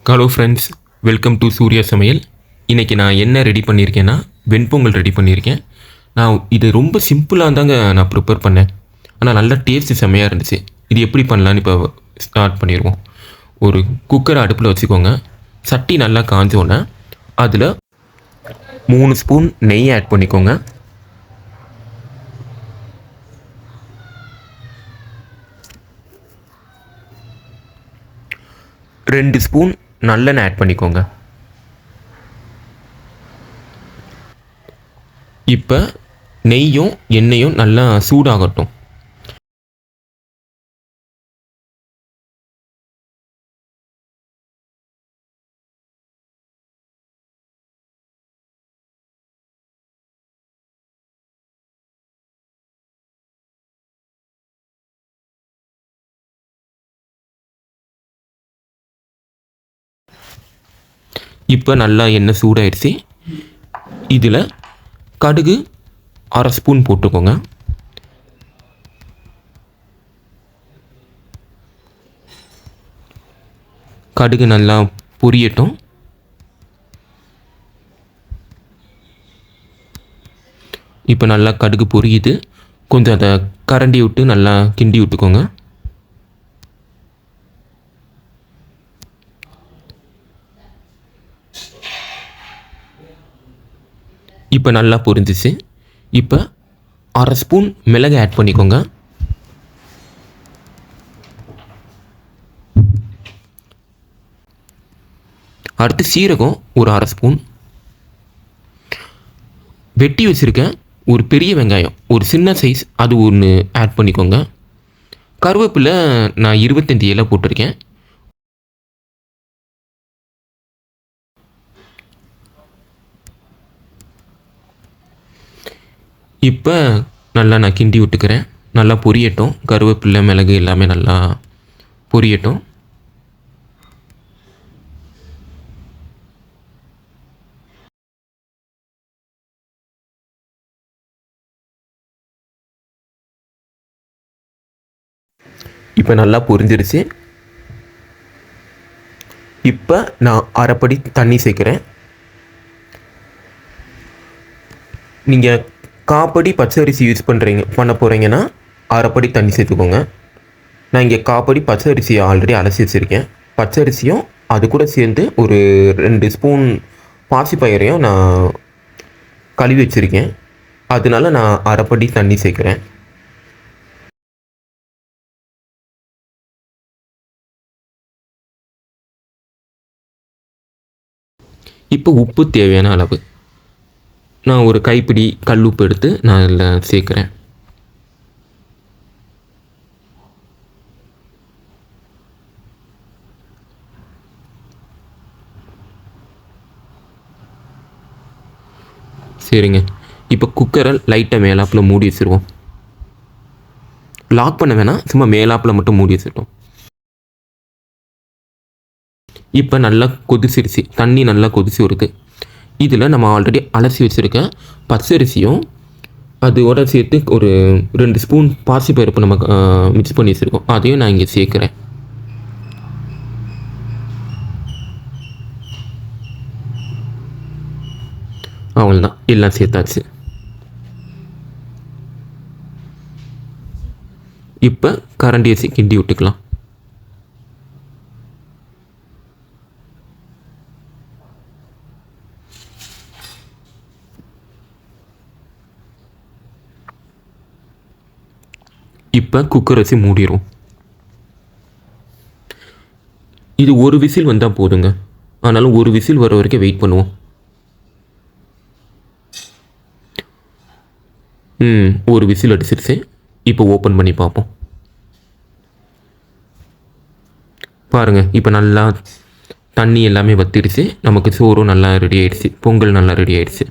Hello friends, welcome to Surya சமையல். இன்றைக்கி நான் என்ன ரெடி பண்ணியிருக்கேன்னா வெண்பொங்கல் ரெடி பண்ணியிருக்கேன். நான் இது ரொம்ப சிம்பிளாக தாங்க நான் ப்ரிப்பேர் பண்ணேன். ஆனால் நல்ல டேஸ்ட்டு செம்மையாக இருந்துச்சு. இது எப்படி பண்ணலான்னு இப்போ ஸ்டார்ட் பண்ணிடுவோம். ஒரு குக்கரை அடுப்பில் வச்சுக்கோங்க. சட்டி நல்லா காஞ்சோன்னே அதில் 3 ஸ்பூன் நெய் ஆட் பண்ணிக்கோங்க. ரெண்டு ஸ்பூன் நல்லெண்ணெய் ஆட் பண்ணிக்கோங்க. இப்போ நெய்யும் எண்ணெயும் நல்லா சூடாகட்டும். இப்போ நல்லா எண்ணெய் சூடாயிடுச்சு. இதில் கடுகு 1/2 ஸ்பூன் போட்டுக்கோங்க. கடுகு நல்லா பொரியட்டும். இப்போ நல்லா கடுகு பொரியுது. கொஞ்சம் அதை கரண்டி விட்டு நல்லா கிண்டி விட்டுக்கோங்க. இப்போ நல்லா பொரிஞ்சிச்சு. இப்போ 1/2 ஸ்பூன் மிளகு ஆட் பண்ணிக்கோங்க. அடுத்து சீரகம் ஒரு 1/2 ஸ்பூன். வெட்டி வச்சுருக்கேன் ஒரு பெரிய வெங்காயம், ஒரு சின்ன சைஸ், அது ஒன்று ஆட் பண்ணிக்கோங்க. கருவேப்பிலை நான் 25 இலை போட்டிருக்கேன். இப்போ நல்லா நான் கிண்டி விட்டுக்கிறேன். நல்லா பொரியட்டும். கருவேப்பிலை மிளகு எல்லாமே நல்லா பொரியட்டும். இப்போ நல்லா பொரிஞ்சிருச்சு. இப்போ நான் அரைப்படி தண்ணி சேர்க்குறேன். நீங்கள் காப்படி பச்சை அரிசி யூஸ் பண்ண போகிறீங்கன்னா அரைப்படி தண்ணி சேர்த்துக்கோங்க. நான் இங்கே காப்படி பச்சை அரிசியை ஆல்ரெடி அலசி வச்சுருக்கேன். பச்சை அரிசியும் அது கூட சேர்ந்து ஒரு 2 ஸ்பூன் பாசிப்பயிரையும் நான் கழுவி வச்சுருக்கேன். அதனால நான் அரைப்படி தண்ணி சேர்க்குறேன். இப்போ உப்பு தேவையான அளவு நான் ஒரு கைப்பிடி கல் உப்பு எடுத்து நான் இதில் சேர்க்குறேன். சரிங்க. இப்போ குக்கரை லைட்டாக மேலாப்பில் மூடி வச்சுருவோம். லாக் பண்ண வேணாம், சும்மா மேலாப்பில் மட்டும் மூடி வச்சுருவோம். இப்போ நல்லா கொதிச்சிருச்சு. தண்ணி நல்லா கொதிச்சு வருது. இதில் நம்ம ஆல்ரெடி அலசி வச்சுருக்க பச்சரிசியும் அதோட சேர்த்து ஒரு 2 ஸ்பூன் பாசிப்பருப்பு நம்ம மிக்ஸ் பண்ணி வச்சுருக்கோம். அதையும் நான் இங்கே சேர்க்குறேன். அவ்வளோதான், எல்லாம் சேர்த்தாச்சு. இப்போ கரண்டி வச்சு கிண்டி விட்டுக்கலாம். இப்போ குக்கர் வச்சு மூடிடும். இது ஒரு விசில் வந்தால் போதுங்க. ஆனாலும் ஒரு விசில் வர வரைக்கும் வெயிட் பண்ணுவோம். ஒரு விசில் அடிச்சிருச்சு. இப்போ ஓப்பன் பண்ணி பார்ப்போம். பாருங்கள், இப்போ நல்லா தண்ணி எல்லாமே வத்திடுச்சு. நமக்கு சோறும் நல்லா ரெடி ஆகிடுச்சு. பொங்கல் நல்லா ரெடி ஆகிடுச்சு.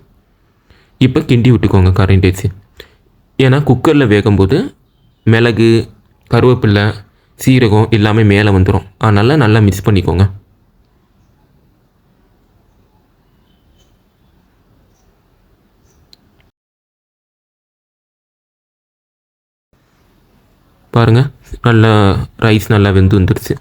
இப்போ கிண்டி விட்டுக்கோங்க கரண்டி வச்சு. ஏன்னா குக்கரில் வேகும்போது மிளகு, கருவேப்பிலை, சீரகம் எல்லாமே மேலே வந்துடும். அதனால் நல்லா மிக்ஸ் பண்ணிக்கோங்க. பாருங்கள், நல்லா ரைஸ் நல்லா வெந்து வந்துடுச்சு.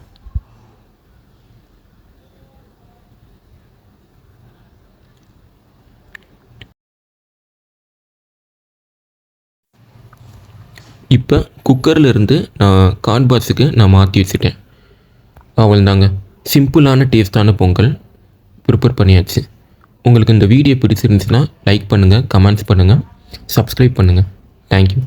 இப்போ குக்கரில் இருந்து நான் காட் பாக்ஸுக்கு நான் மாற்றி வச்சுட்டேன். அவ்வளோதாங்க, சிம்பிளான டேஸ்ட்டான பொங்கல் ப்ரிப்பேர் பண்ணியாச்சு. உங்களுக்கு இந்த வீடியோ பிடிச்சிருந்துச்சுன்னா லைக் பண்ணுங்கள், கமெண்ட்ஸ் பண்ணுங்கள், சப்ஸ்கிரைப் பண்ணுங்கள். தேங்க்யூ.